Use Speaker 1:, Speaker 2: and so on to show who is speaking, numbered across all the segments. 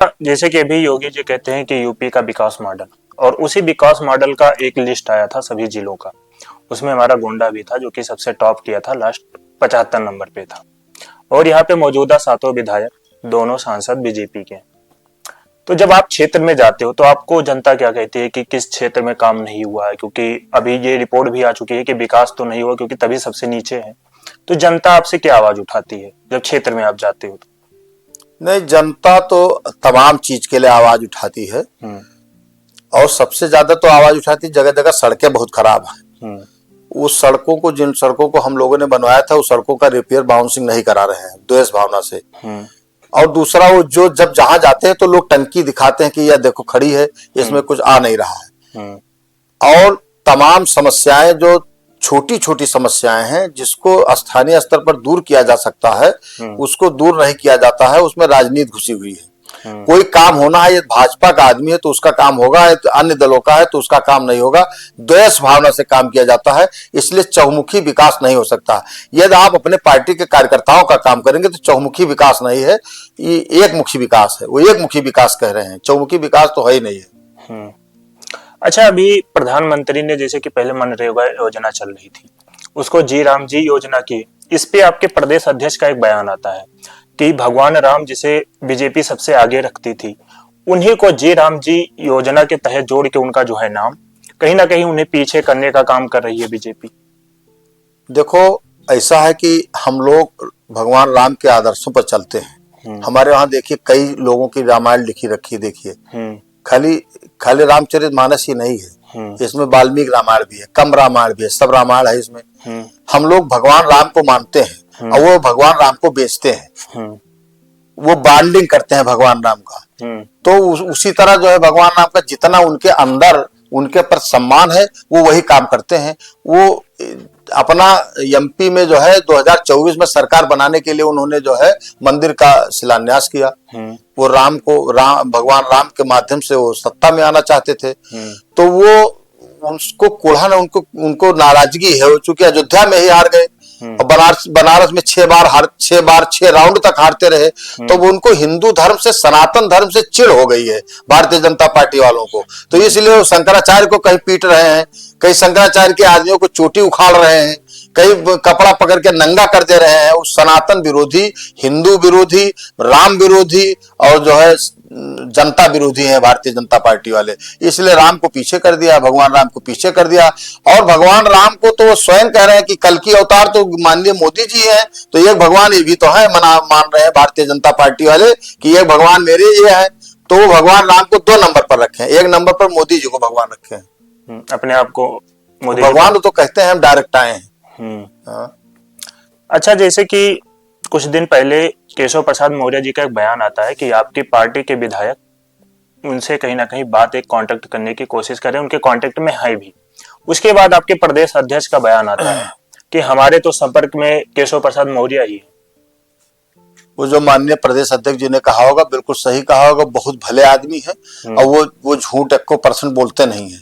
Speaker 1: जैसे कि अभी योगी जी कहते हैं कि यूपी का विकास मॉडल, और उसी विकास मॉडल का एक लिस्ट आया था सभी जिलों का। उसमें हमारा गोंडा भी था जो कि सबसे टॉप किया था, लास्ट 75 नंबर पे था। और यहाँ पे मौजूदा 7 विधायक, दोनों सांसद बीजेपी के हैं। तो जब आप क्षेत्र में जाते हो तो आपको जनता क्या कहती है कि किस क्षेत्र में काम नहीं हुआ है, क्योंकि अभी ये रिपोर्ट भी आ चुकी है कि विकास तो नहीं हुआ क्योंकि तभी सबसे नीचे है। तो जनता आपसे क्या आवाज उठाती है जब क्षेत्र में आप जाते हो?
Speaker 2: नहीं, जनता तो तमाम चीज के लिए आवाज उठाती है और सबसे ज्यादा तो आवाज उठाती है, जगह जगह सड़कें बहुत खराब हैं। उस सड़कों को, जिन सड़कों को हम लोगों ने बनवाया था, उस सड़कों का रिपेयर बाउंसिंग नहीं करा रहे हैं द्वेष भावना से। और दूसरा, वो जो जब जहां जाते हैं तो लोग टंकी दिखाते हैं कि यह देखो खड़ी है, इसमें कुछ आ नहीं रहा है। और तमाम समस्याएं, जो छोटी छोटी समस्याएं हैं जिसको स्थानीय स्तर पर दूर किया जा सकता है, उसको दूर नहीं किया जाता है। उसमें राजनीति घुसी हुई है। कोई काम होना है, ये भाजपा का आदमी है तो उसका काम होगा, अन्य दलों का है तो उसका काम नहीं होगा। द्वेष भावना से काम किया जाता है, इसलिए चहुमुखी विकास नहीं हो सकता। यदि आप अपने पार्टी के कार्यकर्ताओं का काम करेंगे तो चहुमुखी विकास नहीं है, ये एक मुखी विकास है। वो एक मुखी विकास कह रहे हैं, चहुमुखी विकास तो है ही नहीं है।
Speaker 1: अच्छा, अभी प्रधानमंत्री ने जैसे कि पहले मनरेगा योजना चल रही थी, उसको जी राम जी योजना की। इस पे आपके प्रदेश अध्यक्ष का एक बयान आता है कि भगवान राम, जिसे बीजेपी सबसे आगे रखती थी, उन्हीं को जी राम जी योजना के तहत जोड़ के उनका जो है नाम, कहीं ना कहीं उन्हें पीछे करने का काम कर रही है बीजेपी।
Speaker 2: देखो, ऐसा है कि हम लोग भगवान राम के आदर्शों पर चलते हैं। हमारे वहां देखिए कई लोगों की रामायण लिखी रखी, देखिए खाली रामचरितमानस ही नहीं है, इसमें वाल्मीकि रामायण भी है, कम रामायण भी है, सब रामायण है इसमें। हम लोग भगवान राम को मानते हैं और वो भगवान राम को बेचते हैं, वो बांडिंग करते हैं भगवान राम का। तो उसी तरह जो है भगवान राम का जितना उनके अंदर, उनके पर सम्मान है, वो वही काम करते हैं। वो अपना एमपी में जो है 2024 में सरकार बनाने के लिए उन्होंने जो है मंदिर का शिलान्यास किया। वो भगवान राम के माध्यम से वो सत्ता में आना चाहते थे। तो वो उसको कुल्हाना, उनको नाराजगी है, चूंकि अयोध्या में ही हार गए और बनारस में 6 राउंड तक हारते रहे। तो वो उनको हिंदू धर्म से, सनातन धर्म से चिढ़ हो गई है भारतीय जनता पार्टी वालों को। तो इसलिए वो शंकराचार्य को कहीं पीट रहे हैं, कहीं शंकराचार्य के आदमियों को चोटी उखाड़ रहे हैं, कहीं कपड़ा पकड़ के नंगा कर दे रहे हैं। उस सनातन विरोधी, हिंदू विरोधी, राम विरोधी और जो है जनता विरोधी है भारतीय जनता पार्टी वाले। इसलिए राम को पीछे कर दिया, भगवान राम को पीछे कर दिया। और भगवान राम को तो वो स्वयं कह रहे हैं कि कल की अवतार तो माननीय मोदी जी हैं, तो एक भगवान ये भी तो है, मान रहे हैं भारतीय जनता पार्टी वाले कि एक भगवान मेरे ये है। तो वो भगवान राम को 2 नंबर पर रखे हैं, 1 नंबर पर मोदी जी को भगवान रखे हैं।
Speaker 1: अपने आप को मोदी
Speaker 2: भगवान तो कहते हैं, हम डायरेक्ट आए हैं।
Speaker 1: अच्छा, जैसे कि कुछ दिन पहले केशव प्रसाद मौर्य जी का एक बयान आता है कि आपकी पार्टी के विधायक उनसे कहीं ना कहीं बात कांटेक्ट करने की कोशिश कर रहे हैं, उनके कांटेक्ट में है भी। उसके बाद आपके प्रदेश अध्यक्ष का बयान आता है कि हमारे तो संपर्क में केशव प्रसाद मौर्य ही है।
Speaker 2: वो जो माननीय प्रदेश अध्यक्ष जी ने कहा होगा, बिल्कुल सही कहा होगा, बहुत भले आदमी है और वो झूठ 1% बोलते नहीं है।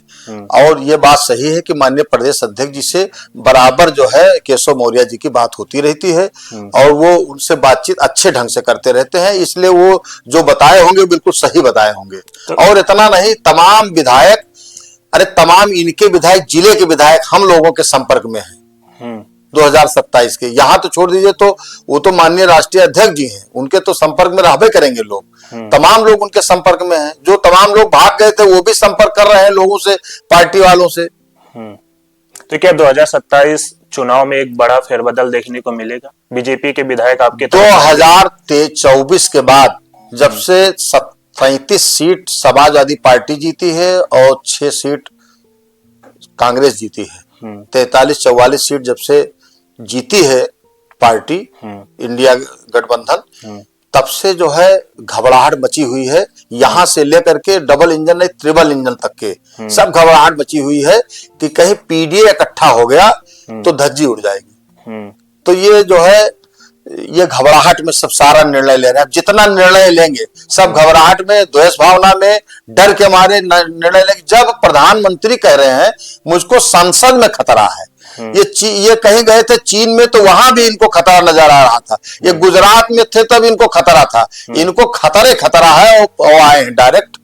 Speaker 2: और ये बात सही है कि माननीय प्रदेश अध्यक्ष जी से बराबर जो है केशव मौर्य जी की बात होती रहती है और वो उनसे बातचीत अच्छे ढंग से करते रहते हैं। इसलिए वो जो बताए होंगे बिल्कुल सही बताए होंगे। और इतना नहीं, तमाम विधायक, तमाम इनके विधायक, जिले के विधायक हम लोगों के संपर्क में है 2027 के। यहाँ तो छोड़ दीजिए, तो वो तो माननीय राष्ट्रीय अध्यक्ष जी हैं, उनके तो संपर्क में रहबे करेंगे लोग। तमाम लोग उनके संपर्क में हैं। जो तमाम लोग भाग गए थे वो भी संपर्क कर रहे हैं लोगों से, पार्टी वालों से।
Speaker 1: तो क्या 2027 चुनाव में एक बड़ा फेरबदल देखने को मिलेगा? बीजेपी के विधायक आपके
Speaker 2: 2024 के बाद जब से 37 सीट समाजवादी पार्टी जीती है और 6 सीट कांग्रेस जीती है, 43-44 सीट जब से जीती है पार्टी इंडिया गठबंधन, तब से जो है घबराहट मची हुई है। यहां से लेकर के डबल इंजन नहीं, ट्रिपल इंजन तक के सब घबराहट मची हुई है कि कहीं पीडीए इकट्ठा हो गया तो धज्जी उड़ जाएगी। तो ये जो है, ये घबराहट में सब सारा निर्णय ले रहे हैं। जितना निर्णय लेंगे सब घबराहट में, द्वेष भावना में, डर के मारे निर्णय लेंगे। जब प्रधानमंत्री कह रहे हैं मुझको संसद में खतरा है, ये कहीं गए थे चीन में, तो वहां भी इनको खतरा नजर आ रहा था। ये गुजरात में थे तब इनको खतरा था। इनको खतरा है, वो आए हैं, डायरेक्ट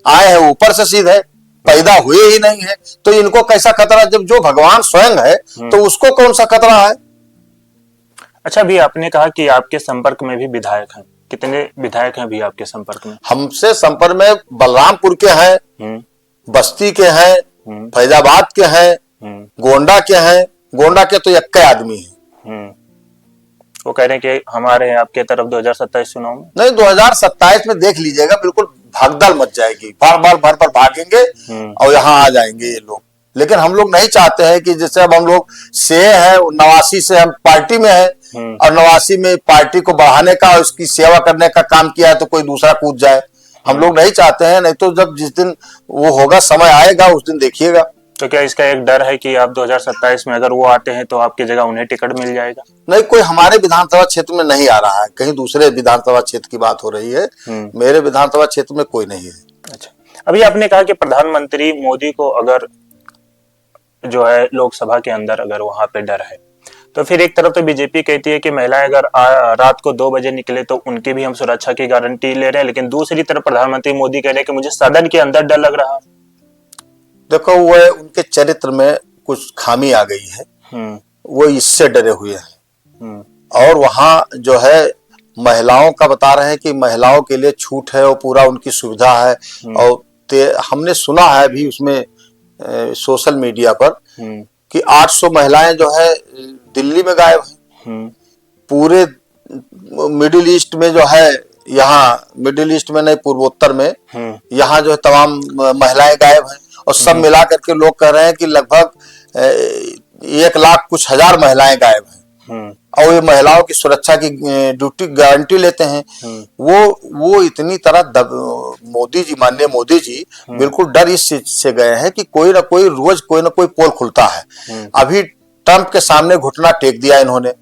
Speaker 2: आए हैं ऊपर से सीधे, पैदा हुए ही नहीं है, तो इनको कैसा खतरा, जब जो भगवान स्वयं है तो उसको कौन सा खतरा है।
Speaker 1: अच्छा, अभी आपने कहा कि आपके संपर्क में भी विधायक हैं, कितने विधायक हैं अभी आपके संपर्क में?
Speaker 2: हमसे संपर्क में बलरामपुर के हैं, बस्ती के हैं, फैजाबाद के हैं, गोंडा के हैं। गोंडा के तो 21 आदमी हैं।
Speaker 1: वो कह रहे हैं कि हमारे हैं आपके तरफ 2027 चुनाव में।
Speaker 2: नहीं, 2027 में देख लीजिएगा, बिल्कुल भागदौड़ मच जाएगी, भर भागेंगे और यहाँ आ जाएंगे ये लोग। लेकिन हम लोग नहीं चाहते हैं कि जैसे अब हम लोग से हैं 89 से हम पार्टी में हैं और 89 में पार्टी को बढ़ाने का और उसकी सेवा करने का काम किया है तो कोई दूसरा कूद जाए। हम लोग नहीं चाहते हैं, नहीं तो जब जिस दिन वो होगा, समय आएगा, उस दिन देखिएगा।
Speaker 1: तो क्या इसका एक डर है कि आप 2027 में अगर वो आते हैं तो आपकी जगह उन्हें टिकट मिल जाएगा?
Speaker 2: नहीं, कोई हमारे विधानसभा क्षेत्र में नहीं आ रहा है, कहीं दूसरे विधानसभा क्षेत्र की बात हो रही है। मेरे विधानसभा क्षेत्र में कोई नहीं है।
Speaker 1: अच्छा, अभी आपने कहा कि प्रधानमंत्री मोदी को अगर जो है लोकसभा के अंदर अगर वहां पे डर है, तो फिर एक तरफ तो बीजेपी कहती है कि महिलाएं अगर रात को 2 बजे निकले तो उनकी भी हम सुरक्षा की गारंटी ले रहे हैं, लेकिन दूसरी तरफ प्रधानमंत्री मोदी कह रहे हैं कि मुझे सदन के अंदर डर लग रहा।
Speaker 2: देखो, वो उनके चरित्र में कुछ खामी आ गई है, वो इससे डरे हुए हैं। और वहां जो है महिलाओं का बता रहे हैं कि महिलाओं के लिए छूट है और पूरा उनकी सुविधा है। और हमने सुना है भी उसमें सोशल मीडिया पर कि 800 महिलाएं जो है दिल्ली में गायब हैं। पूरे मिडिल ईस्ट में जो है, यहाँ मिडिल ईस्ट में नहीं, पूर्वोत्तर में यहाँ जो है तमाम महिलाएं गायब हैं। और सब मिला करके लोग कह रहे हैं कि लगभग 1 लाख कुछ हजार महिलाएं गायब हैं। और ये महिलाओं की सुरक्षा की ड्यूटी गारंटी लेते हैं। वो इतनी तरह मोदी जी, माननीय मोदी जी बिल्कुल डर इस चीज से गए हैं कि कोई ना कोई रोज कोई ना कोई पोल खुलता है। अभी ट्रंप के सामने घुटना टेक दिया इन्होंने।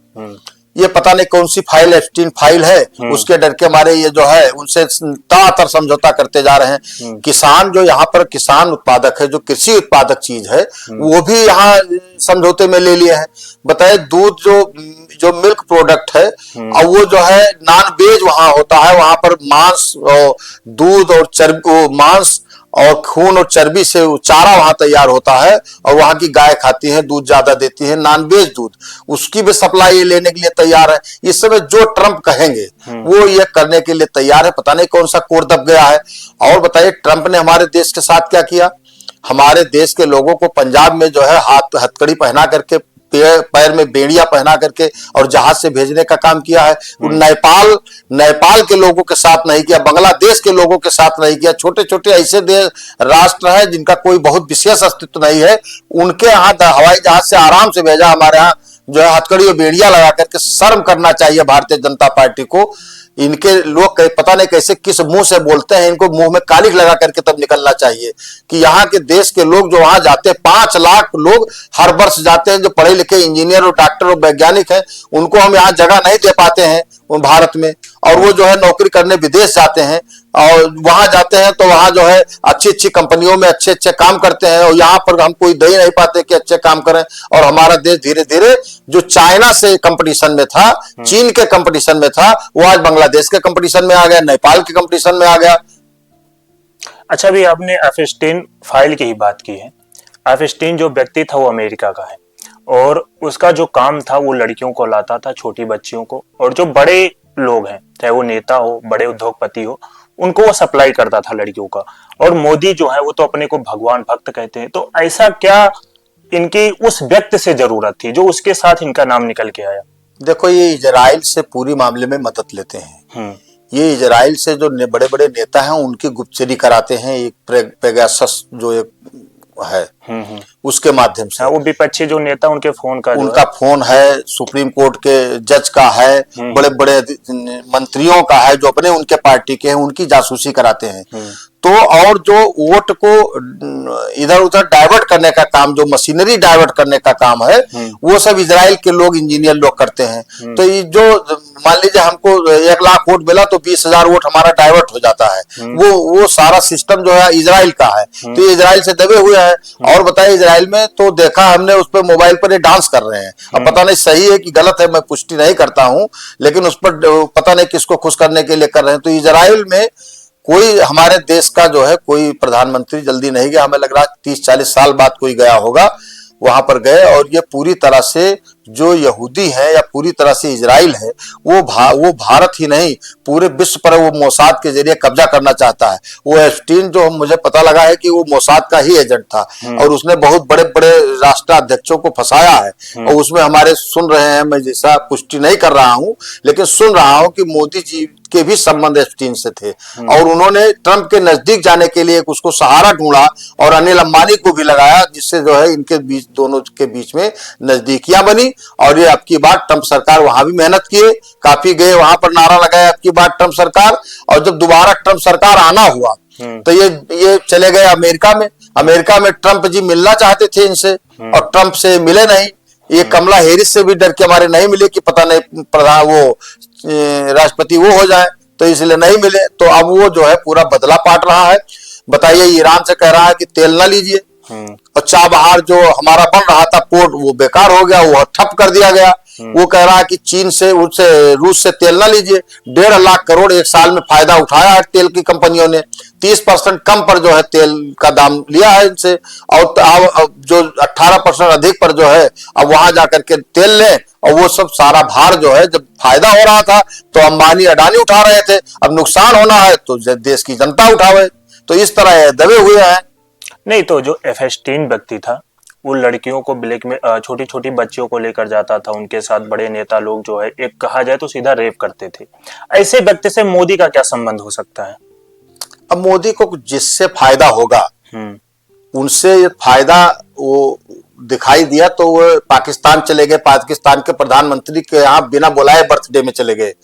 Speaker 2: ये पता नहीं कौन सी फाइल, एप्स्टीन फाइल है, उसके डर के मारे ये जो है उनसे तातर समझौता करते जा रहे हैं। किसान जो यहाँ पर किसान उत्पादक है, जो कृषि उत्पादक चीज है, वो भी यहाँ समझौते में ले लिए हैं। बताए दूध जो मिल्क प्रोडक्ट है, और वो जो है नॉन वेज वहां होता है, वहां पर मांस और दूध और चर्बी, मांस और खून और चर्बी से चारा वहां तैयार होता है और वहां की गाय खाती है, दूध ज्यादा देती है, नॉन वेज दूध, उसकी भी सप्लाई लेने के लिए तैयार है। इस समय जो ट्रंप कहेंगे वो ये करने के लिए तैयार है। पता नहीं कौन सा कोर दब गया है। और बताइए, ट्रंप ने हमारे देश के साथ क्या किया। हमारे देश के लोगों को पंजाब में जो है हथकड़ी पहना करके, पैर में बेड़िया पहना करके और जहाज से भेजने का काम किया है। नेपाल के लोगों के साथ नहीं किया, बांग्लादेश के लोगों के साथ नहीं किया। छोटे छोटे ऐसे देश राष्ट्र हैं जिनका कोई बहुत विशेष अस्तित्व नहीं है, उनके यहाँ हवाई जहाज से आराम से भेजा। हमारे यहाँ जो है हथकड़ी और बेड़िया लगा करके, शर्म करना चाहिए भारतीय जनता पार्टी को। इनके लोग पता नहीं कैसे किस मुंह से बोलते हैं, इनको मुंह में कालिख लगा करके तब निकलना चाहिए कि यहाँ के देश के लोग जो वहां जाते हैं, 5 लाख लोग हर वर्ष जाते हैं, जो पढ़े लिखे इंजीनियर और डॉक्टर और वैज्ञानिक हैं, उनको हम यहाँ जगह नहीं दे पाते हैं भारत में। और वो जो है नौकरी करने विदेश जाते हैं और वहां जाते हैं तो वहां जो है अच्छी अच्छी कंपनियों में अच्छे अच्छे काम करते हैं, और यहाँ पर हम कोई दे ही नहीं पाते कि अच्छे काम करें। और हमारा देश धीरे धीरे जो चाइना से कंपटीशन में था, चीन के कंपटीशन में था, वो आज बांग्लादेश के कंपटीशन में आ गया, नेपाल के कंपटीशन में आ गया।
Speaker 1: अच्छा, भी आपने एप्स्टीन फाइल की ही बात की है। एप्स्टीन जो व्यक्ति था वो अमेरिका का है और उसका जो काम था वो लड़कियों को लाता था, छोटी बच्चियों को, और जो बड़े लोग हैं, चाहे वो नेता हो, बड़े उद्योगपति हो, उनको वो सप्लाई करता था लड़कियों का। और मोदी जो है वो तो अपने को भगवान भक्त कहते हैं। तो ऐसा क्या इनकी उस व्यक्ति से जरूरत थी जो उसके साथ इनका नाम निकल के आया?
Speaker 2: देखो, ये इजराइल से पूरी मामले में मदद लेते हैं। ये इजराइल से जो बड़े बड़े नेता हैं उनकी गुप्तचरी कराते हैं। एक पेगासस जो एक है उसके माध्यम से,
Speaker 1: वो विपक्षी जो नेता उनके फोन का,
Speaker 2: उनका फोन है, सुप्रीम कोर्ट के जज का है, बड़े बड़े मंत्रियों का है, जो अपने उनके पार्टी के हैं, उनकी जासूसी कराते हैं। तो तो और जो वोट को इधर उधर डाइवर्ट करने का काम, जो मशीनरी डाइवर्ट करने का काम है, वो सब इजराइल के लोग, इंजीनियर लोग करते हैं। तो ये जो मान लीजिए हमको 1 लाख वोट मिला तो 20,000 वोट हमारा डाइवर्ट हो जाता है। वो सारा सिस्टम जो है इजराइल का है, तो ये इजराइल से दबे हुए हैं। और बताइए, इजराइल में तो देखा हमने उस पर मोबाइल पर ये डांस कर रहे हैं। अब पता नहीं सही है कि गलत है, मैं पुष्टि नहीं करता हूं, लेकिन उस पर पता नहीं किसको खुश करने के लिए कर रहे हैं। तो इजराइल में कोई हमारे देश का जो है कोई प्रधानमंत्री जल्दी नहीं गया, हमें लग रहा है 30-40 साल बाद कोई गया होगा, वहां पर गए। और ये पूरी तरह से जो यहूदी है या पूरी तरह से इजराइल है, वो भारत ही नहीं पूरे विश्व पर वो मोसाद के जरिए कब्जा करना चाहता है। वो एप्स्टीन जो मुझे पता लगा है कि वो मोसाद का ही एजेंट था और उसने बहुत बड़े बड़े राष्ट्राध्यक्षों को फंसाया है। और उसमें हमारे सुन रहे हैं, मैं जैसा पुष्टि नहीं कर रहा हूं, लेकिन सुन रहा हूं कि मोदी जी के भी संबंध एप्स्टीन से थे और उन्होंने ट्रंप के नजदीक जाने के लिए उसको सहारा ढूंढा और अनिल अंबानी को भी लगाया, जिससे जो है इनके बीच, दोनों के बीच में नजदीकियां बनी। और ये अब की बार ट्रंप सरकार वहां भी मेहनत किए, काफी गए, वहां पर नारा लगाया अब की बार ट्रंप सरकार। और जब दोबारा ट्रंप सरकार आना हुआ तो ये चले गए अमेरिका में। अमेरिका में ट्रंप जी मिलना चाहते थे इनसे और ट्रंप से मिले नहीं। ये कमला हैरिस से भी डर के हमारे नहीं मिले कि पता नहीं प्रधान वो राष्ट्रपति वो हो जाए, तो इसलिए नहीं मिले। तो अब वो जो है पूरा बदला पाट रहा है। बताइए, ईरान से कह रहा है कि तेल ना लीजिए, और चाबहार जो हमारा बन रहा था पोर्ट, वो बेकार हो गया, वो ठप कर दिया गया। वो कह रहा है कि चीन से, उससे, रूस से तेल ना लीजिए। 1.5 लाख करोड़ एक साल में फायदा उठाया है तेल की कंपनियों ने। 30% कम पर जो है तेल का दाम लिया है इनसे, और जो 18% अधिक पर जो है अब वहां जाकर के तेल लें। और वो सब सारा भार जो है, जब फायदा हो रहा था तो अंबानी अडानी उठा रहे थे, अब नुकसान होना है तो देश की जनता उठावे। तो इस तरह दबे हुए हैं।
Speaker 1: नहीं, तो जो एफएस्टीन व्यक्ति था वो लड़कियों को ब्लैक में, छोटी छोटी बच्चियों को लेकर जाता था, उनके साथ बड़े नेता लोग जो है एक कहा जाए तो सीधा रेप करते थे। ऐसे व्यक्ति से मोदी का क्या संबंध हो सकता है?
Speaker 2: अब मोदी को जिससे फायदा होगा उनसे ये फायदा वो दिखाई दिया तो वो पाकिस्तान चले गए, पाकिस्तान के प्रधानमंत्री के यहाँ बिना बुलाए बर्थडे में चले गए,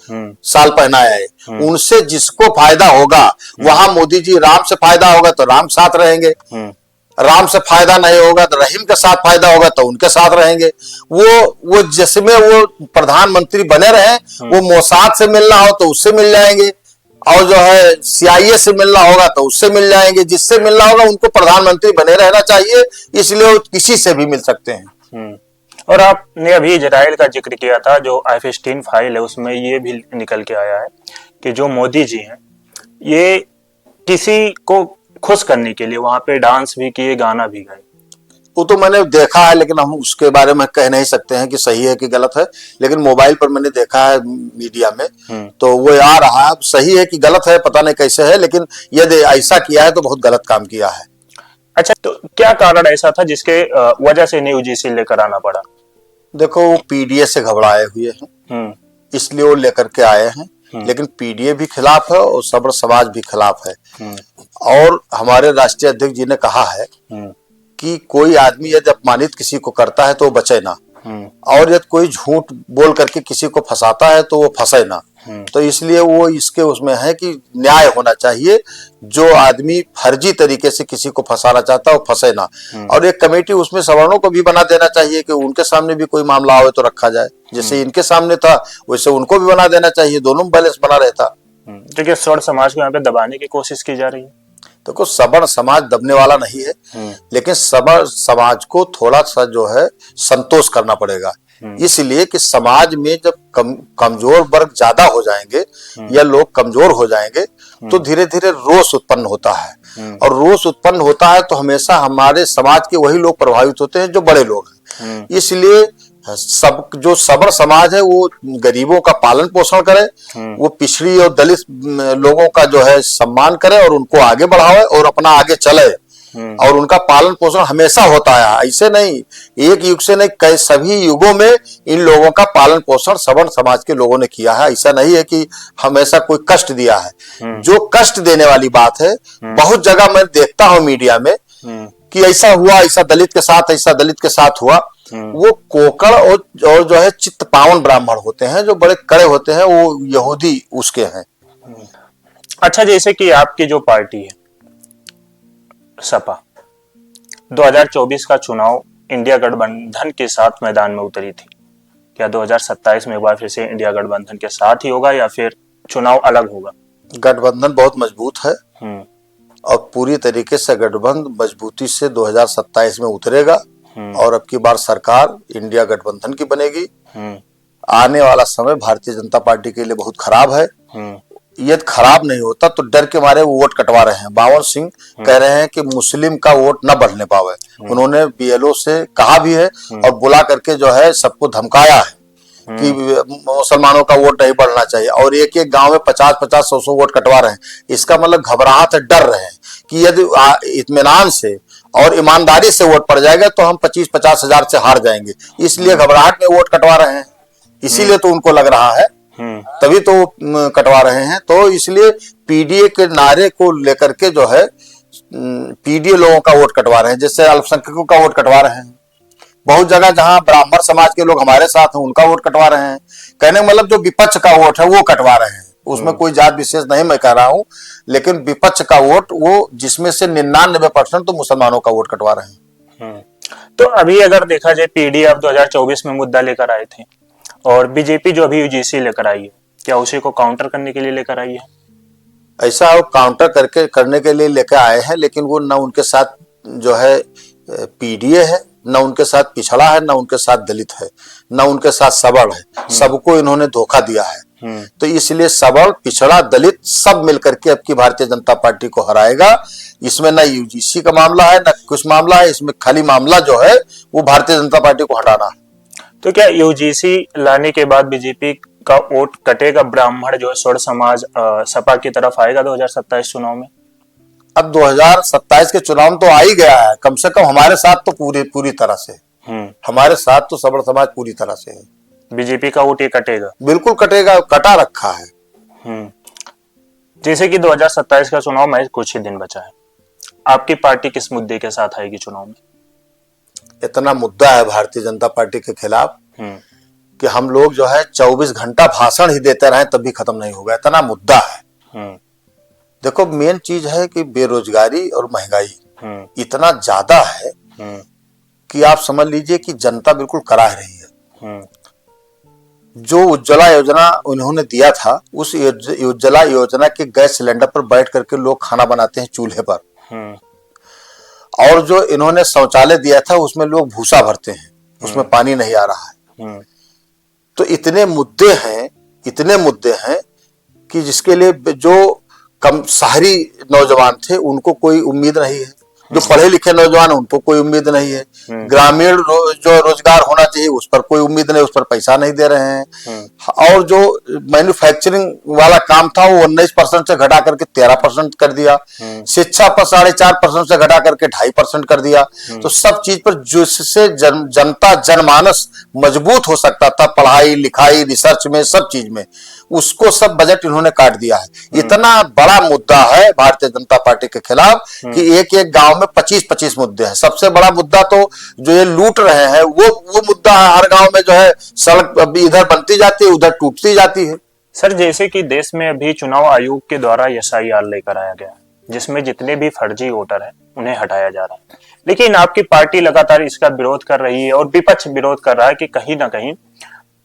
Speaker 2: साल पहनाए। उनसे जिसको फायदा होगा वहां मोदी जी, राम से फायदा होगा तो राम साथ रहेंगे, राम से फायदा नहीं होगा तो रहीम के साथ फायदा होगा तो उनके साथ रहेंगे। वो जिसमें वो प्रधानमंत्री बने रहे, वो मोसाद से मिलना हो तो उससे मिल जाएंगे, और जो है CIA से मिलना होगा तो उससे मिल जाएंगे। जिससे मिलना होगा उनको प्रधानमंत्री बने रहना चाहिए, इसलिए वो किसी से भी मिल सकते हैं।
Speaker 1: और आपने अभी इजराइल का जिक्र किया था, जो एफएस्टीन फाइल है उसमें ये भी निकल के आया है कि जो मोदी जी हैं ये किसी को खुश करने के लिए वहां पे डांस भी किए, गाना भी गाए।
Speaker 2: वो तो मैंने देखा है, लेकिन हम उसके बारे में कह नहीं सकते हैं कि सही है कि गलत है, लेकिन मोबाइल पर मैंने देखा है मीडिया में, तो वो आ रहा है। सही है कि गलत है पता नहीं कैसे है, लेकिन यदि ऐसा किया है तो बहुत गलत काम किया है।
Speaker 1: अच्छा, तो क्या कारण ऐसा था जिसके वजह से इन्हें UGC लेकर आना पड़ा?
Speaker 2: देखो, वो PDA से घबराए हुए हैं, इसलिए वो लेकर के आए हैं। लेकिन PDA भी खिलाफ है और सब्र समाज भी खिलाफ है। और हमारे राष्ट्रीय अध्यक्ष जी ने कहा है कि कोई आदमी यदि अपमानित किसी को करता है तो वो बचे ना, और यदि कोई झूठ बोल करके किसी को फंसाता है तो वो फंसे ना। तो इसलिए वो इसके उसमें है कि न्याय होना चाहिए। जो आदमी फर्जी तरीके से किसी को फंसाना चाहता है वो फंसे ना। और एक कमेटी उसमें सवर्णों को भी बना देना चाहिए कि उनके सामने भी कोई मामला हो तो रखा जाए, जैसे इनके सामने था वैसे उनको भी बना देना चाहिए, दोनों बैलेंस बना रहता।
Speaker 1: तो क्या स्वर्ण समाज को यहाँ पे दबाने की कोशिश की जा रही है?
Speaker 2: देखो, सवर्ण समाज दबने वाला नहीं है, लेकिन सवर्ण समाज को थोड़ा सा जो है संतोष करना पड़ेगा। इसलिए कि समाज में जब कमजोर वर्ग ज्यादा हो जाएंगे या लोग कमजोर हो जाएंगे तो धीरे धीरे रोष उत्पन्न होता है, और रोष उत्पन्न होता है तो हमेशा हमारे समाज के वही लोग प्रभावित होते हैं जो बड़े लोग हैं। इसलिए सब जो सवर्ण समाज है वो गरीबों का पालन पोषण करे, वो पिछड़ी और दलित लोगों का जो है सम्मान करे और उनको आगे बढ़ावे और अपना आगे चले, और उनका पालन पोषण हमेशा होता है। ऐसे नहीं, एक युग से नहीं, कई सभी युगों में इन लोगों का पालन पोषण सवर्ण समाज के लोगों ने किया है। ऐसा नहीं है कि हमेशा कोई कष्ट दिया है। जो कष्ट देने वाली बात है, बहुत जगह मैं देखता हूँ मीडिया में कि ऐसा हुआ, ऐसा दलित के साथ, ऐसा दलित के साथ हुआ। वो कोकड़ और जो है चित्त पावन ब्राह्मण होते हैं, जो बड़े कड़े होते हैं, वो यहूदी उसके हैं।
Speaker 1: अच्छा, जैसे कि आपकी जो पार्टी है सपा 2024 का चुनाव इंडिया गठबंधन के साथ मैदान में उतरी थी। क्या 2027 में एक बार फिर से इंडिया गठबंधन के साथ ही होगा या फिर चुनाव अलग होगा?
Speaker 2: गठबंधन बहुत मजबूत है और पूरी तरीके से गठबंधन मजबूती से 2027 में उतरेगा और अब की बार सरकार इंडिया गठबंधन की बनेगी। आने वाला समय भारतीय जनता पार्टी के लिए बहुत खराब है। यदि खराब नहीं होता तो डर के मारे वो वोट कटवा रहे हैं। बावन सिंह कह रहे हैं कि मुस्लिम का वोट न बढ़ने पावे। उन्होंने बीएलओ से कहा भी है और बुला करके जो है सबको धमकाया है कि मुसलमानों का वोट नहीं बढ़ना चाहिए और एक एक गांव में 50-50, 100-100 वोट कटवा रहे हैं। इसका मतलब घबराहट है, डर रहे हैं कि यदि इत्मीनान से और ईमानदारी से वोट पड़ जाएगा तो हम 25-50 हजार से हार जाएंगे, इसलिए घबराहट में वोट कटवा रहे हैं। इसीलिए तो उनको लग रहा है, तभी तो कटवा रहे हैं। तो इसलिए पीडीए के नारे को लेकर के जो है पीडीए लोगों का वोट कटवा रहे हैं, जैसे अल्पसंख्यकों का वोट कटवा रहे हैं। बहुत जगह जहां ब्राह्मण समाज के लोग हमारे साथ हैं उनका वोट कटवा रहे हैं। कहने का मतलब जो विपक्ष का वोट है वो कटवा रहे हैं। उसमें कोई जात विशेष नहीं मैं कह रहा हूं, लेकिन विपक्ष का वोट वो जिसमें से 99% तो मुसलमानों का वोट कटवा रहे हैं।
Speaker 1: तो अभी अगर देखा जाए पीडीए अब 2024 में मुद्दा लेकर आए थे और बीजेपी जो अभी यूजीसी लेकर आई है, क्या उसी को काउंटर करने के लिए लेकर आई है?
Speaker 2: ऐसा वो काउंटर करने के लिए लेकर आए हैं, लेकिन वो न उनके साथ जो है पीडीए है, न उनके साथ पिछड़ा है, न उनके साथ दलित है, न उनके साथ सबल है। सबको इन्होंने धोखा दिया है। तो इसलिए सबल, पिछड़ा, दलित सब मिलकर के अब की भारतीय जनता पार्टी को हराएगा। इसमें न यूजीसी का मामला है, न कुछ मामला है। इसमें खाली मामला जो है वो भारतीय जनता पार्टी को हटाना है।
Speaker 1: तो क्या यूजीसी लाने के बाद बीजेपी का वोट कटेगा? ब्राह्मण जो है स्वर्ण समाज सपा की तरफ आएगा 2027 चुनाव में?
Speaker 2: अब 2027 के चुनाव में तो आ ही गया है। कम से कम हमारे साथ तो पूरी तरह से हमारे साथ तो सबल समाज पूरी तरह से है।
Speaker 1: बीजेपी का वोट ये कटेगा?
Speaker 2: बिल्कुल कटेगा, कटा रखा है।
Speaker 1: जैसे कि 2027 का चुनाव में कुछ ही दिन बचा है, आपकी पार्टी किस मुद्दे के साथ आएगी चुनाव में?
Speaker 2: इतना मुद्दा है भारतीय जनता पार्टी के खिलाफ कि हम लोग जो है 24 घंटा भाषण ही देते रहे तब भी खत्म नहीं होगा। इतना मुद्दा है। देखो, मेन चीज है कि बेरोजगारी और महंगाई इतना ज्यादा है कि आप समझ लीजिए कि जनता बिल्कुल कराह रही है। जो उज्ज्वला योजना उन्होंने दिया था, उस उज्ज्वला योजना के गैस सिलेंडर पर बैठ करके लोग खाना बनाते हैं चूल्हे पर। और जो इन्होंने शौचालय दिया था उसमें लोग भूसा भरते हैं, उसमें पानी नहीं आ रहा है। तो इतने मुद्दे हैं कि जिसके लिए जो कम शहरी नौजवान थे उनको कोई उम्मीद नहीं है, जो पढ़े लिखे नौजवान है उनको कोई उम्मीद नहीं है, ग्रामीण जो रोजगार होना चाहिए उस पर कोई उम्मीद नहीं, उस पर पैसा नहीं दे रहे हैं। और जो मैन्युफैक्चरिंग वाला काम था वो 19% से घटा करके 13% कर दिया। शिक्षा पर 4.5% से घटा करके 2.5% कर दिया। तो सब चीज पर जिससे जनता जनमानस मजबूत हो सकता था, पढ़ाई लिखाई रिसर्च में सब चीज में, उसको सब बजट इन्होंने काट दिया है। इतना बड़ा मुद्दा है भारतीय जनता पार्टी के खिलाफ कि एक एक गांव में 25-25 मुद्दे हैं। सबसे बड़ा मुद्दा तो जो ये लूट रहे हैं वो मुद्दा है। हर गांव में जो है सड़क अभी इधर बनती जाती है, उधर टूटती जाती है।
Speaker 1: सर, जैसे कि देश में अभी चुनाव आयोग के द्वारा एसआईआर लेकर आया गया, जिसमें जितने भी फर्जी वोटर है उन्हें हटाया जा रहा है, लेकिन आपकी पार्टी लगातार इसका विरोध कर रही है और विपक्ष विरोध कर रहा है कि कहीं ना कहीं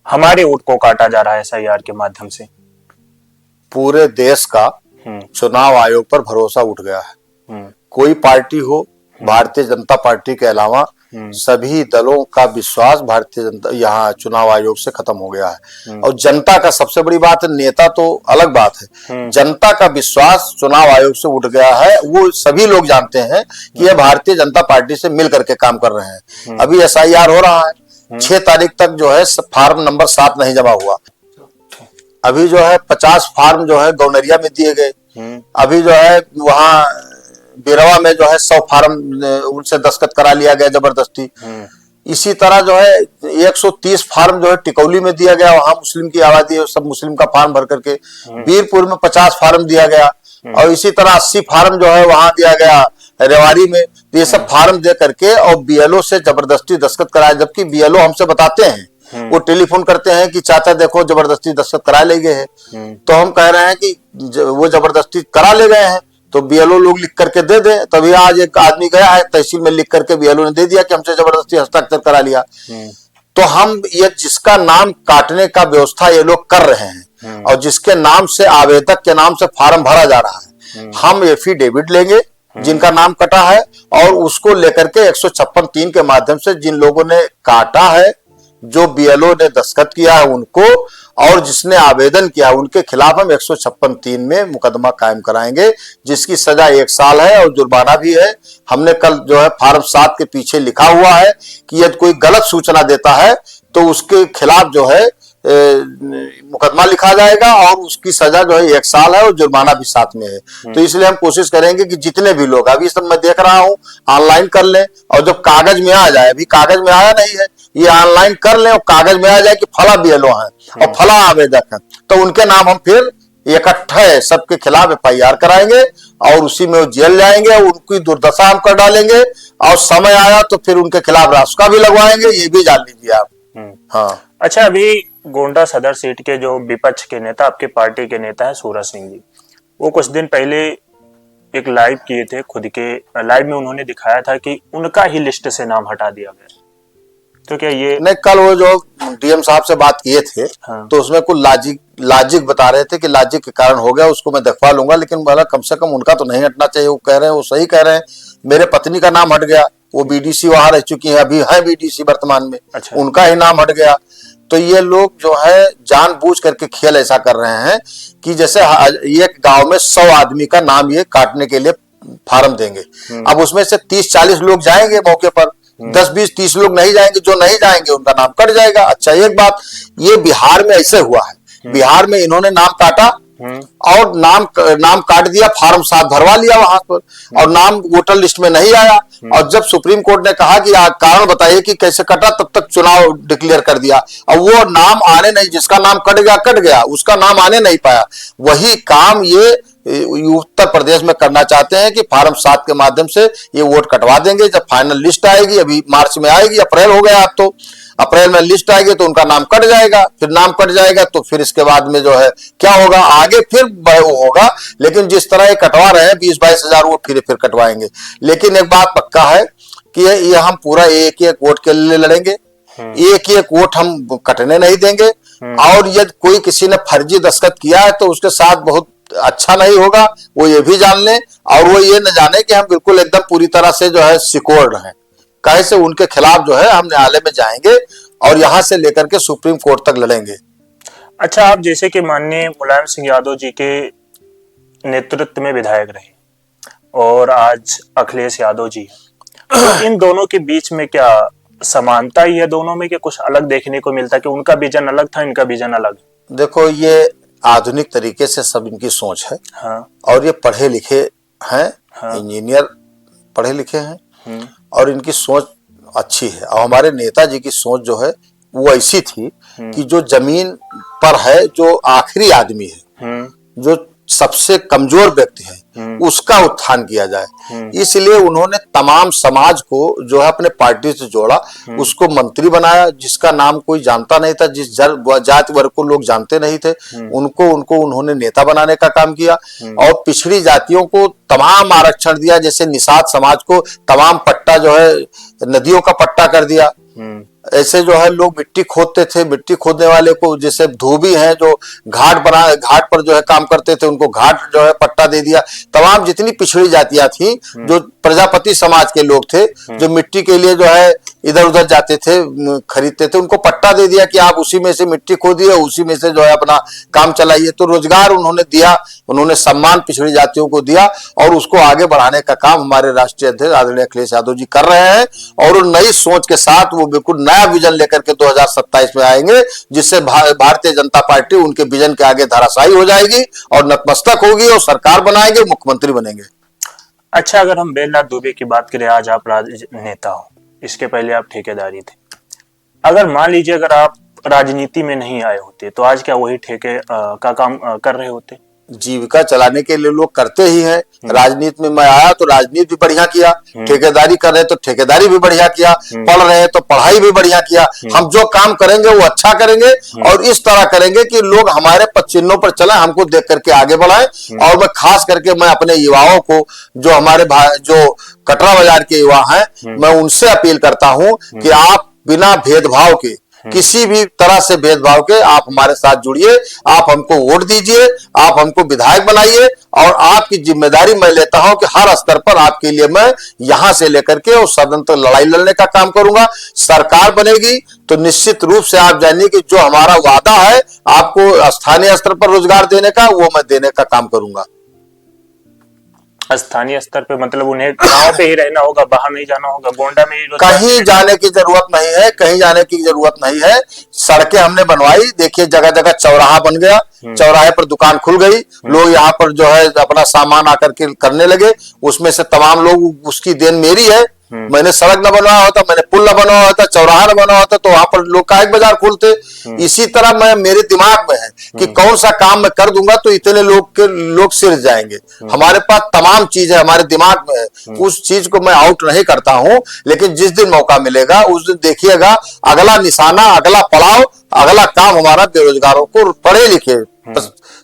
Speaker 1: हमारे वोट को काटा जा रहा है एसआईआर के माध्यम से।
Speaker 2: पूरे देश का चुनाव आयोग पर भरोसा उठ गया है। कोई पार्टी हो, भारतीय जनता पार्टी के अलावा सभी दलों का विश्वास भारतीय जनता यहाँ चुनाव आयोग से खत्म हो गया है। और जनता का सबसे बड़ी बात है, नेता तो अलग बात है, जनता का विश्वास चुनाव आयोग से उठ गया है। वो सभी लोग जानते हैं कि ये भारतीय जनता पार्टी से मिल करके काम कर रहे हैं। अभी एसआईआर हो रहा है, 6 तारीख तक जो है फार्म नंबर 7 नहीं जमा हुआ। अभी जो है 50 फार्म जो है गौनरिया में दिए गए। अभी जो है वहां बिरवा में जो है 100 फार्म उनसे दस्तखत करा लिया गया जबरदस्ती। इसी तरह जो है 130 फार्म जो है टिकौली में दिया गया, वहां मुस्लिम की आबादी है, सब मुस्लिम का फार्म भर करके। वीरपुर में 50 फार्म दिया गया और इसी तरह 80 फार्म जो है वहां दिया गया रेवाड़ी में। ये सब फार्म दे करके और बीएलओ से जबरदस्ती दस्तखत कराया, जबकि बीएलओ हमसे बताते हैं, वो टेलीफोन करते हैं कि चाचा देखो जबरदस्ती दस्तखत करा ले गए हैं। तो हम कह रहे हैं कि वो जबरदस्ती करा ले गए हैं, तो बीएलओ लोग लिख करके दे दे। तभी आज एक आदमी गया है तहसील में, लिख करके बीएलओ ने दे दिया कि हमसे जबरदस्ती हस्ताक्षर करा लिया। तो हम ये जिसका नाम काटने का व्यवस्था ये लोग कर रहे हैं और जिसके नाम से आवेदक के नाम से फार्म भरा जा रहा है, हम एफिडेविट लेंगे जिनका नाम कटा है और उसको लेकर के 156(3) के माध्यम से जिन लोगों ने काटा है, जो बीएलओ ने दस्तखत किया है उनको, और जिसने आवेदन किया उनके खिलाफ हम 156(3) में मुकदमा कायम कराएंगे, जिसकी सजा 1 साल है और जुर्माना भी है। हमने कल जो है फार्म 7 के पीछे लिखा हुआ है कि यदि कोई गलत सूचना देता है तो उसके खिलाफ जो है मुकदमा लिखा जाएगा और उसकी सजा जो है 1 साल है और जुर्माना भी साथ में है। तो इसलिए हम कोशिश करेंगे कि जितने भी लोग, अभी सब मैं देख रहा हूं ऑनलाइन कर लें और जब कागज में आ जाए, अभी कागज में आया नहीं है, ये ऑनलाइन कर लें और कागज में आ जाए कि फला बीएलओ है और फला आवेदक है, तो उनके नाम हम फिर इकट्ठा सबके खिलाफ FIR कराएंगे और उसी में वो जेल जाएंगे और उनकी दुर्दशा हम कर डालेंगे और समय आया तो फिर उनके खिलाफ रासुका भी लगवाएंगे, ये भी जान लीजिए आप। हाँ,
Speaker 1: अच्छा, अभी गोंडा सदर सीट के जो विपक्ष के नेता, आपके पार्टी के नेता है सूरज सिंह जी, वो कुछ दिन पहले एक लाइव किए थे। खुद के लाइव में उन्होंने दिखाया था कि उनका ही लिस्ट से नाम हटा दिया गया। तो क्या ये
Speaker 2: नहीं, कल वो जो डीएम साहब से बात किए थे,
Speaker 1: हाँ।
Speaker 2: तो उसमें कुछ लॉजिक बता रहे थे कि लॉजिक के कारण हो गया, उसको मैं दिखवा लूंगा, लेकिन बोला कम से कम उनका तो नहीं हटना चाहिए। वो कह रहे हैं, वो सही कह रहे हैं, मेरे पत्नी का नाम हट गया, वो बीडीसी वहां रह चुकी है, अभी है बीडीसी वर्तमान में।
Speaker 1: अच्छा।
Speaker 2: उनका ही नाम हट गया। तो ये लोग जो है जानबूझ करके खेल ऐसा कर रहे हैं कि जैसे एक गांव में 100 आदमी का नाम ये काटने के लिए फार्म देंगे, अब उसमें से 30-40 लोग जाएंगे मौके पर, 10-20-30 लोग नहीं जाएंगे, जो नहीं जाएंगे उनका नाम कट जाएगा। अच्छा, एक बात, ये बिहार में ऐसे हुआ है, बिहार में इन्होंने नाम काटा और नाम काट दिया, फार्म 7 भरवा लिया वहां पर और नाम वोटर लिस्ट में नहीं आया। और जब सुप्रीम कोर्ट ने कहा कि कारण बताइए कि कैसे कटा, तब तक चुनाव डिक्लेयर कर दिया और वो नाम आने नहीं, जिसका नाम कट गया, उसका नाम आने नहीं पाया। वही काम ये उत्तर प्रदेश में करना चाहते हैं कि फार्म 7 के माध्यम से ये वोट कटवा देंगे। जब फाइनल लिस्ट आएगी, अभी मार्च में आएगी, अप्रैल हो गया अब तो, अप्रैल में लिस्ट आएगी तो उनका नाम कट जाएगा। फिर नाम कट जाएगा तो फिर इसके बाद में जो है क्या होगा, आगे फिर वो होगा। लेकिन जिस तरह ये कटवा रहे हैं 20-22 हजार वोट फिर कटवाएंगे। लेकिन एक बात पक्का है कि ये हम पूरा एक वोट के लिए लड़ेंगे, एक वोट हम कटने नहीं देंगे। और यदि कोई किसी ने फर्जी दस्तखत किया है तो उसके साथ बहुत अच्छा नहीं होगा, वो ये भी जान लें और वो ये न जाने कि हम बिल्कुल एकदम पूरी तरह से जो है सिक्योर्ड हैं। कहे से उनके खिलाफ जो है हम न्यायालय में जाएंगे और यहां से लेकर के सुप्रीम कोर्ट तक लड़ेंगे।
Speaker 1: अच्छा, आप जैसे कि माननीय मुलायम सिंह यादव जी के नेतृत्व में विधायक रहे और आज अखिलेश यादव जी, तो इन दोनों के बीच में क्या समानता ही है दोनों में, कि कुछ अलग देखने को मिलता है कि उनका विजन अलग था, इनका विजन अलग?
Speaker 2: देखो, ये आधुनिक तरीके से सब इनकी सोच है।
Speaker 1: हाँ।
Speaker 2: और ये पढ़े लिखे हैं।
Speaker 1: हाँ।
Speaker 2: इंजीनियर पढ़े लिखे हैं और इनकी सोच अच्छी है। और हमारे नेताजी की सोच जो है वो ऐसी थी कि जो जमीन पर है, जो आखिरी आदमी है, जो सबसे कमजोर व्यक्ति है, उसका उत्थान किया जाए। इसलिए उन्होंने तमाम समाज को जो है अपने पार्टी से जोड़ा, उसको मंत्री बनाया, जिसका नाम कोई जानता नहीं था, जिस जाति वर्ग को लोग जानते नहीं थे, उनको उन्होंने नेता बनाने का काम किया। और पिछड़ी जातियों को तमाम आरक्षण दिया, जैसे निषाद समाज को तमाम पट्टा जो है नदियों का पट्टा कर दिया। ऐसे जो है लोग मिट्टी खोदते थे, मिट्टी खोदने वाले को, जैसे धोबी हैं जो घाट पर जो है काम करते थे, उनको घाट जो है पट्टा दे दिया। तमाम जितनी पिछड़ी जातियां थी, जो प्रजापति समाज के लोग थे, जो मिट्टी के लिए जो है इधर उधर जाते थे, खरीदते थे, उनको पट्टा दे दिया कि आप उसी में से मिट्टी खोदिए, उसी में से जो है अपना काम चलाइए। तो रोजगार उन्होंने दिया, उन्होंने सम्मान पिछड़ी जातियों को दिया और उसको आगे बढ़ाने का काम हमारे राष्ट्रीय अध्यक्ष आदरणीय अखिलेश यादव जी कर रहे हैं। और नई सोच के साथ वो बिल्कुल नया विजन लेकर के 2027 में आएंगे, जिससे भारतीय जनता पार्टी उनके विजन के आगे धराशायी हो जाएगी और नतमस्तक होगी और सरकार बनाएंगे, मुख्यमंत्री बनेंगे।
Speaker 1: अच्छा, अगर हम बेलनाथ दुबे की बात करें, आज आप राजनेता हो, इसके पहले आप ठेकेदारी थे। अगर मान लीजिए अगर आप राजनीति में नहीं आए होते तो आज क्या वही ठेके का काम कर रहे होते?
Speaker 2: जीविका चलाने के लिए लोग करते ही हैं। राजनीति में मैं आया तो राजनीति भी बढ़िया किया, ठेकेदारी कर रहे तो ठेकेदारी भी बढ़िया किया, पढ़ रहे हैं तो पढ़ाई भी बढ़िया किया। हम जो काम करेंगे वो अच्छा करेंगे और इस तरह करेंगे कि लोग हमारे पद चिन्हों पर चले, हमको देख करके आगे बढ़ाएं। और मैं खास करके मैं अपने युवाओं को, जो हमारे जो कटरा बाजार के युवा हैं, मैं उनसे अपील करता हूं कि आप बिना भेदभाव के, किसी भी तरह से भेदभाव के आप हमारे साथ जुड़िए, आप हमको वोट दीजिए, आप हमको विधायक बनाइए और आपकी जिम्मेदारी मैं लेता हूं कि हर स्तर पर आपके लिए मैं यहां से लेकर के और सदन तक लड़ाई लड़ने का काम करूंगा। सरकार बनेगी तो निश्चित रूप से आप जानिए कि जो हमारा वादा है आपको स्थानीय स्तर पर रोजगार देने का, वो मैं देने का काम करूंगा।
Speaker 1: स्थानीय स्तर पे मतलब उन्हें गांव पे ही रहना होगा, बाहर नहीं जाना होगा, गोंडा में ही
Speaker 2: कहीं जाने की जरूरत नहीं है, कहीं जाने की जरूरत नहीं है। सड़कें हमने बनवाई, देखिए जगह जगह चौराहा बन गया, चौराहे पर दुकान खुल गई, लोग यहाँ पर जो है अपना सामान आकर के करने लगे। उसमें से तमाम लोग, उसकी देन मेरी है। मैंने सड़क न बनवाया होता, मैंने पुल न बनवाया होता, चौराहा न बनवाया होता तो वहां पर लोग का एक बाजार खोलते। इसी तरह मैं, मेरे दिमाग में है कि कौन सा काम मैं कर दूंगा तो इतने लोग सिर जाएंगे। हमारे पास तमाम चीज है, हमारे दिमाग में है, उस चीज को मैं आउट नहीं करता हूं। लेकिन जिस दिन मौका मिलेगा उस दिन देखिएगा अगला निशाना, अगला पड़ाव, अगला काम हमारा बेरोजगारों को, पढ़े लिखे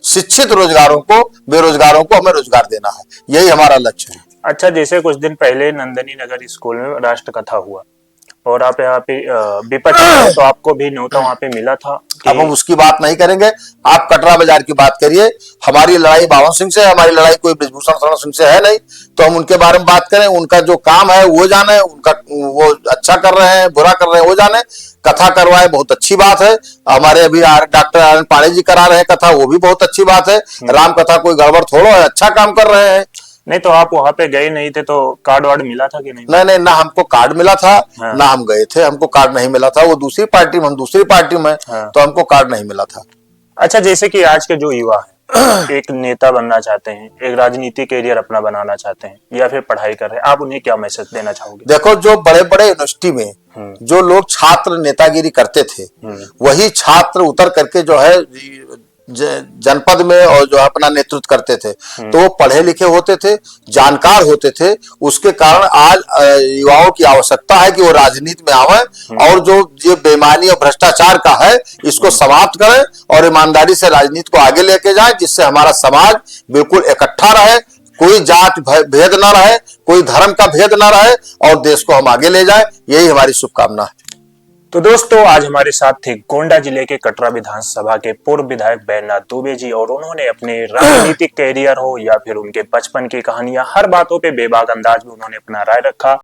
Speaker 2: शिक्षित रोजगारों को, बेरोजगारों को हमें रोजगार देना है, यही हमारा लक्ष्य है।
Speaker 1: अच्छा, जैसे कुछ दिन पहले नंदनी नगर स्कूल में राष्ट्र कथा हुआ और आप यहाँ पे विपक्ष में, तो आपको भी न्योता वहाँ पे मिला था कि...
Speaker 2: अब हम उसकी बात नहीं करेंगे, आप कटरा बाजार की बात करिए। हमारी लड़ाई बावन सिंह से, हमारी लड़ाई कोई बृजभूषण शरण सिंह से है नहीं, तो हम उनके बारे में बात करें। उनका जो काम है वो जाने, उनका वो अच्छा कर रहे हैं बुरा कर रहे हैं वो जाने। कथा करवाए बहुत अच्छी बात है, हमारे अभी doctor R N Pandey ji करा रहे हैं कथा, वो भी बहुत अच्छी बात है। राम कथा कोई गड़बड़ थोड़ा है, अच्छा काम कर रहे हैं।
Speaker 1: नहीं तो आप वहां पे गए नहीं थे तो कार्ड वार्ड मिला था कि नहीं?
Speaker 2: नहीं, ना हमको कार्ड मिला था, ना हम गए थे, हमको कार्ड नहीं मिला था। वो दूसरी पार्टी में, हम दूसरी पार्टी में, तो हमको कार्ड नहीं मिला था।
Speaker 1: अच्छा, जैसे कि आज के जो युवा है एक नेता बनना चाहते हैं, एक राजनीतिक कैरियर अपना बनाना चाहते हैं या फिर पढ़ाई कर रहे हैं, आप उन्हें क्या मैसेज देना चाहोगे?
Speaker 2: देखो, जो बड़े बड़े यूनिवर्सिटी में जो लोग छात्र नेतागिरी करते थे, वही छात्र उतर करके जो है जनपद में और जो अपना नेतृत्व करते थे, तो वो पढ़े लिखे होते थे, जानकार होते थे। उसके कारण आज युवाओं की आवश्यकता है कि वो राजनीति में आवे और जो ये बेईमानी और भ्रष्टाचार का है इसको समाप्त करें और ईमानदारी से राजनीति को आगे लेके जाए, जिससे हमारा समाज बिल्कुल इकट्ठा रहे, कोई जात भेद ना रहे, कोई धर्म का भेद ना रहे और देश को हम आगे ले जाए, यही हमारी शुभकामना है।
Speaker 1: तो दोस्तों, आज हमारे साथ थे गोंडा जिले के कटरा विधानसभा के पूर्व विधायक बैरनाथ दुबे जी, और उन्होंने अपने राजनीतिक कैरियर हो या फिर उनके बचपन की कहानियां, हर बातों पे बेबाक अंदाज में उन्होंने अपना राय रखा।